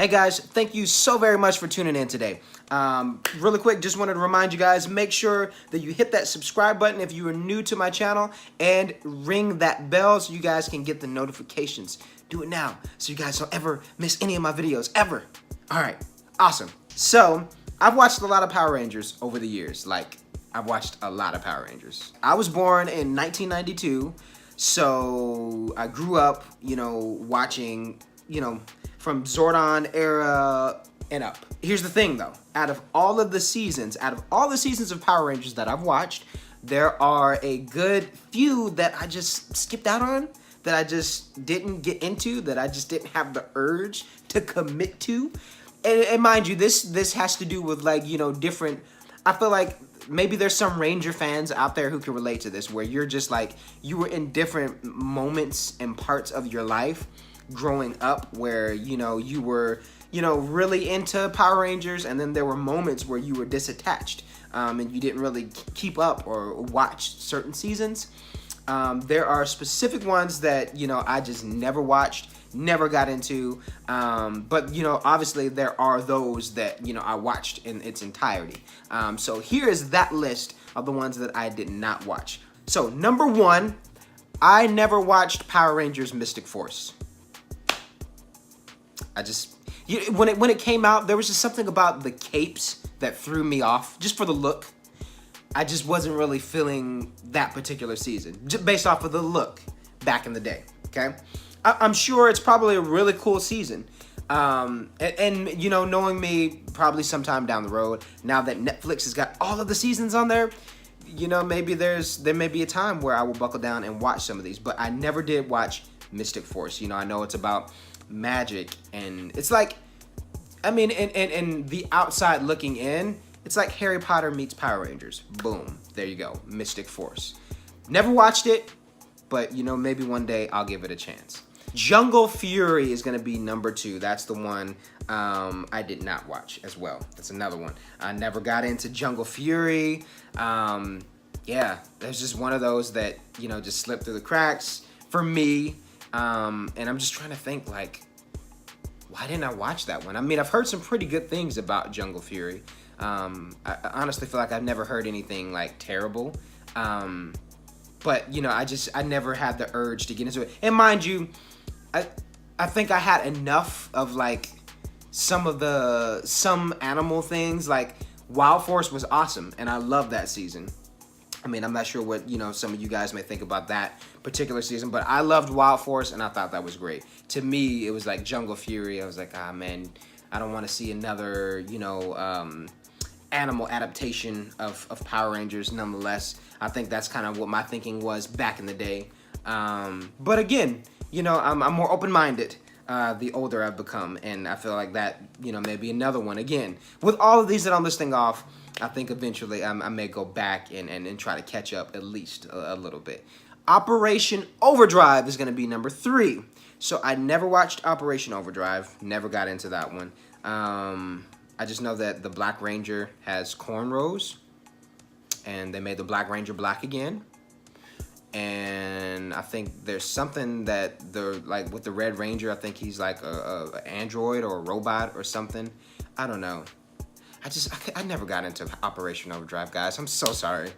Hey guys, thank you so very much for tuning in today. Really quick, just wanted to remind you guys, make sure that you hit that subscribe button if you are new to my channel and ring that bell so you guys can get the notifications. Do it now so you guys don't ever miss any of my videos, ever. All right, awesome. So, I've watched a lot of Power Rangers over the years. I've watched a lot of Power Rangers. I was born in 1992, so I grew up, watching, from Zordon era and up. Here's the thing though, out of all the seasons of Power Rangers that I've watched, there are a good few that I just skipped out on, that I just didn't get into, that I just didn't have the urge to commit to. And mind you, this has to do with different, I feel like maybe there's some Ranger fans out there who can relate to this, where you're just you were in different moments and parts of your life growing up where, you were, really into Power Rangers, and then there were moments where you were disattached, and you didn't really keep up or watch certain seasons. There are specific ones that, I just never watched, never got into, but, obviously there are those that, I watched in its entirety. So here is that list of the ones that I did not watch. So, number 1, I never watched Power Rangers Mystic Force. When it came out, there was just something about the capes that threw me off, just for the look. I just wasn't really feeling that particular season, just based off of the look back in the day, okay? I'm sure it's probably a really cool season. And knowing me, probably sometime down the road, now that Netflix has got all of the seasons on there, maybe there may be a time where I will buckle down and watch some of these, but I never did watch Mystic Force. I know it's about magic, and it's and the outside looking in, it's like Harry Potter meets Power Rangers. Boom, there you go, Mystic Force. Never watched it, but maybe one day I'll give it a chance. Jungle Fury is gonna be number 2. That's the one I did not watch as well. That's another one. I never got into Jungle Fury. Yeah, there's just one of those that, just slipped through the cracks for me. And I'm just trying to think, why didn't I watch that one? I mean, I've heard some pretty good things about Jungle Fury. I honestly feel like I've never heard anything, terrible. But, I never had the urge to get into it. And mind you, I think I had enough of, some animal things. Wild Force was awesome, and I loved that season. I mean, I'm not sure what, some of you guys may think about that particular season, but I loved Wild Force, and I thought that was great. To me, it was like Jungle Fury. I was like, man, I don't want to see another, animal adaptation of Power Rangers. Nonetheless, I think that's kind of what my thinking was back in the day. But again, I'm more open-minded the older I've become, and I feel like that, maybe another one. Again, with all of these that I'm listing off, I think eventually I may go back and try to catch up at least a little bit. Operation Overdrive is going to be number 3. So I never watched Operation Overdrive, never got into that one. I just know that the Black Ranger has cornrows, and they made the Black Ranger black again. And I think there's something that they're with the Red Ranger. I think he's like a android or a robot or something. I don't know. I never got into Operation Overdrive, guys. I'm so sorry.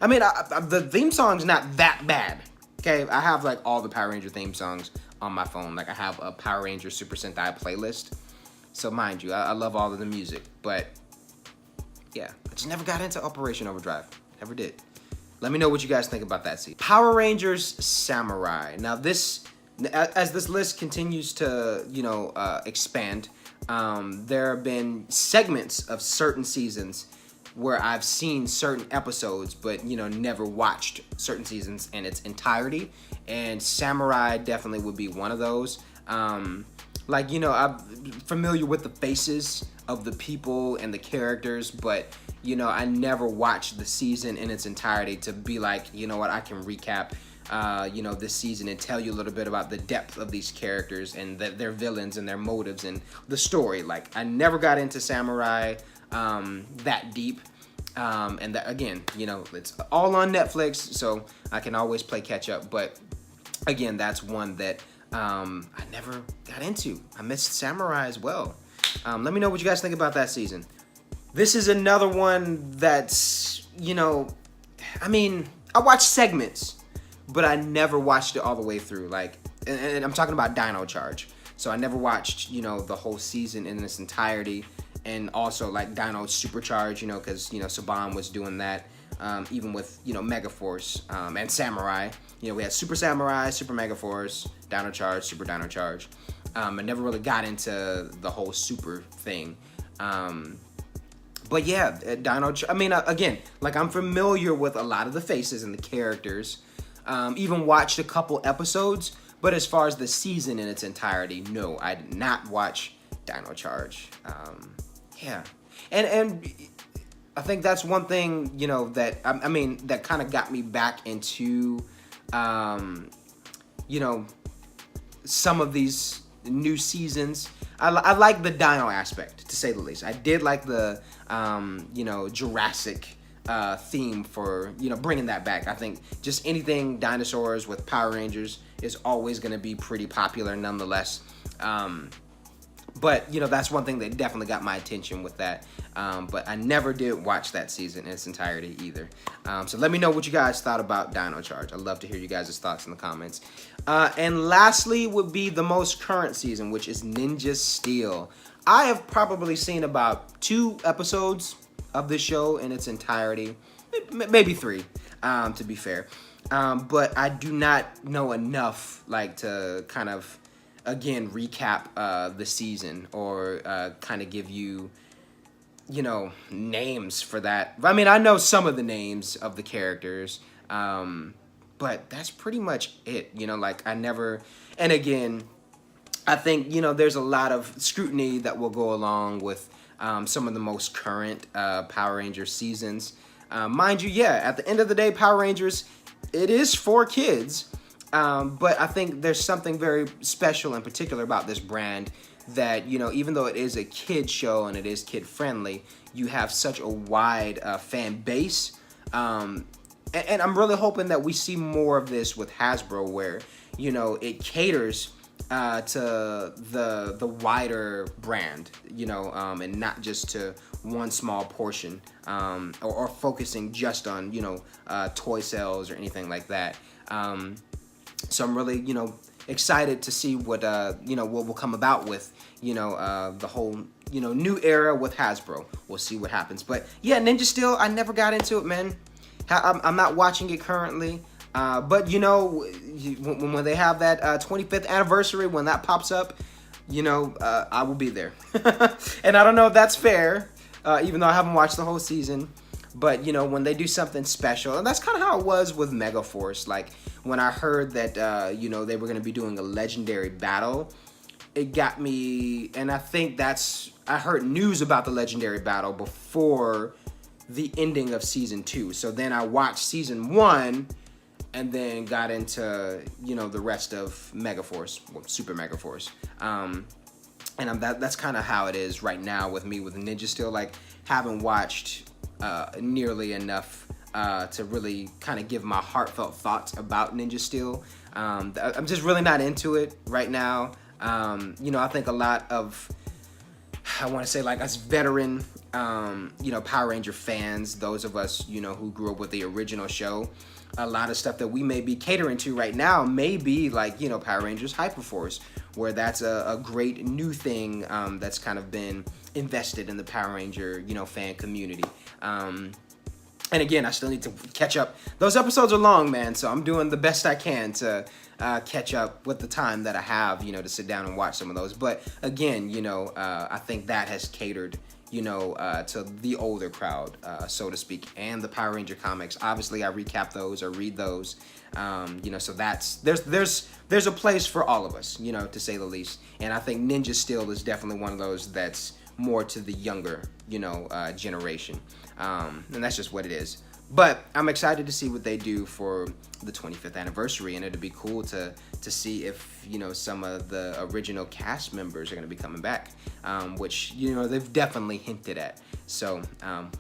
I mean, the theme song's not that bad. Okay, I have all the Power Ranger theme songs on my phone. I have a Power Ranger Super Sentai playlist. So mind you, I love all of the music, but yeah, I just never got into Operation Overdrive. Never did. Let me know what you guys think about that scene. Power Rangers Samurai. Now as this list continues to, expand, there have been segments of certain seasons where I've seen certain episodes, but, never watched certain seasons in its entirety. And Samurai definitely would be one of those. I'm familiar with the faces of the people and the characters, but, I never watched the season in its entirety to be like, I can recap, this season and tell you a little bit about the depth of these characters and their villains and their motives and the story. I never got into Samurai that deep. And that, again, it's all on Netflix, so I can always play catch up. But again, that's one that I never got into. I missed Samurai as well. Let me know what you guys think about that season. This is another one that's, I mean, I watched segments, but I never watched it all the way through. Like, and I'm talking about Dino Charge. So I never watched, the whole season in its entirety. And also like Dino Supercharge, because, Saban was doing that. Even with, Megaforce and Samurai. We had Super Samurai, Super Megaforce, Dino Charge, Super Dino Charge. I never really got into the whole Super thing. But yeah, again, like I'm familiar with a lot of the faces and the characters. Even watched a couple episodes. But as far as the season in its entirety, no, I did not watch Dino Charge. Yeah. And I think that's one thing, that, that kind of got me back into, some of these new seasons. I like the dino aspect, to say the least. I did like the, Jurassic theme for, bringing that back. I think just anything dinosaurs with Power Rangers is always going to be pretty popular nonetheless. But, that's one thing that definitely got my attention with that. But I never did watch that season in its entirety either. So let me know what you guys thought about Dino Charge. I'd love to hear you guys' thoughts in the comments. And lastly would be the most current season, which is Ninja Steel. I have probably seen about 2 episodes of this show in its entirety. Maybe 3, to be fair. But I do not know enough, like, to kind of, again, recap the season or kind of give you, names for that. I mean, I know some of the names of the characters, but that's pretty much it. And again, I think, there's a lot of scrutiny that will go along with some of the most current Power Rangers seasons. Mind you, yeah, at the end of the day, Power Rangers, it is for kids. But I think there's something very special in particular about this brand that, even though it is a kid show and it is kid friendly, you have such a wide fan base. And I'm really hoping that we see more of this with Hasbro where, it caters to the wider brand, and not just to one small portion, or focusing just on, toy sales or anything like that. So I'm really, excited to see what what will come about with, the whole, new era with Hasbro. We'll see what happens. But yeah, Ninja Steel, I never got into it, man. I'm not watching it currently. But when they have that 25th anniversary, when that pops up, I will be there. And I don't know if that's fair, even though I haven't watched the whole season. But, when they do something special, and that's kind of how it was with Megaforce. Like, when I heard that, they were going to be doing a legendary battle, it got me, and I think I heard news about the legendary battle before the ending of Season 2. So then I watched Season 1, and then got into, the rest of Megaforce, Super Megaforce. And that's kind of how it is right now with me with Ninja Steel. Like, haven't watched nearly enough to really kind of give my heartfelt thoughts about Ninja Steel. I'm just really not into it right now. I think a lot of, I want to say, like, us veteran, Power Ranger fans, those of us, who grew up with the original show, a lot of stuff that we may be catering to right now may be like, Power Rangers Hyperforce, where that's a great new thing that's kind of been invested in the Power Ranger, fan community. And again, I still need to catch up. Those episodes are long, man, so I'm doing the best I can to catch up with the time that I have, to sit down and watch some of those. But again, I think that has catered, to the older crowd, so to speak, and the Power Ranger comics. Obviously, I recap those or read those, so there's a place for all of us, to say the least. And I think Ninja Steel is definitely one of those that's more to the younger, generation. And that's just what it is. But I'm excited to see what they do for the 25th anniversary, and it'd be cool to see if, some of the original cast members are going to be coming back, which, they've definitely hinted at. So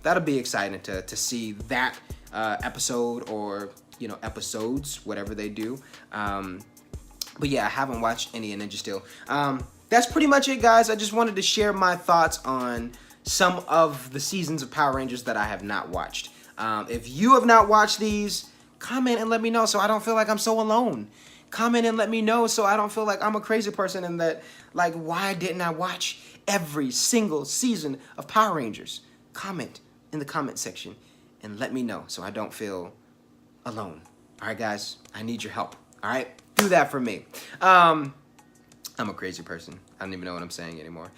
that'll be exciting to see that episode or, episodes, whatever they do. But yeah, I haven't watched any of Ninja Steel. that's pretty much it, guys. I just wanted to share my thoughts on some of the seasons of Power Rangers that I have not watched. If you have not watched these, comment and let me know so I don't feel like I'm so alone. Comment and let me know so I don't feel like I'm a crazy person and that, like, why didn't I watch every single season of Power Rangers? Comment in the comment section and let me know so I don't feel alone. All right, guys, I need your help. All right, do that for me. I'm a crazy person. I don't even know what I'm saying anymore.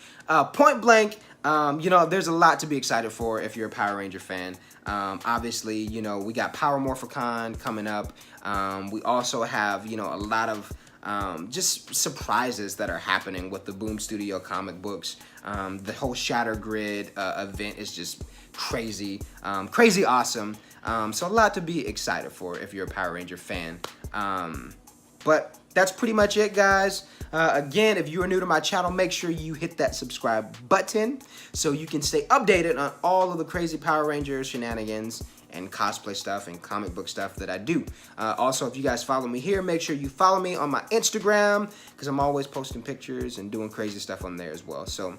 Point blank, you know, there's a lot to be excited for if you're a Power Ranger fan. Obviously, you know, we got Power Morphicon coming up. We also have, you know, a lot of just surprises that are happening with the Boom Studio comic books. The whole Shatter Grid event is just crazy, crazy awesome. So a lot to be excited for if you're a Power Ranger fan. But that's pretty much it, guys. Again, if you are new to my channel, make sure you hit that subscribe button so you can stay updated on all of the crazy Power Rangers shenanigans and cosplay stuff and comic book stuff that I do. Also, if you guys follow me here, make sure you follow me on my Instagram because I'm always posting pictures and doing crazy stuff on there as well. So,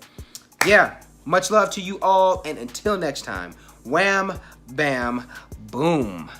yeah, much love to you all, and until next time, wham, bam, boom.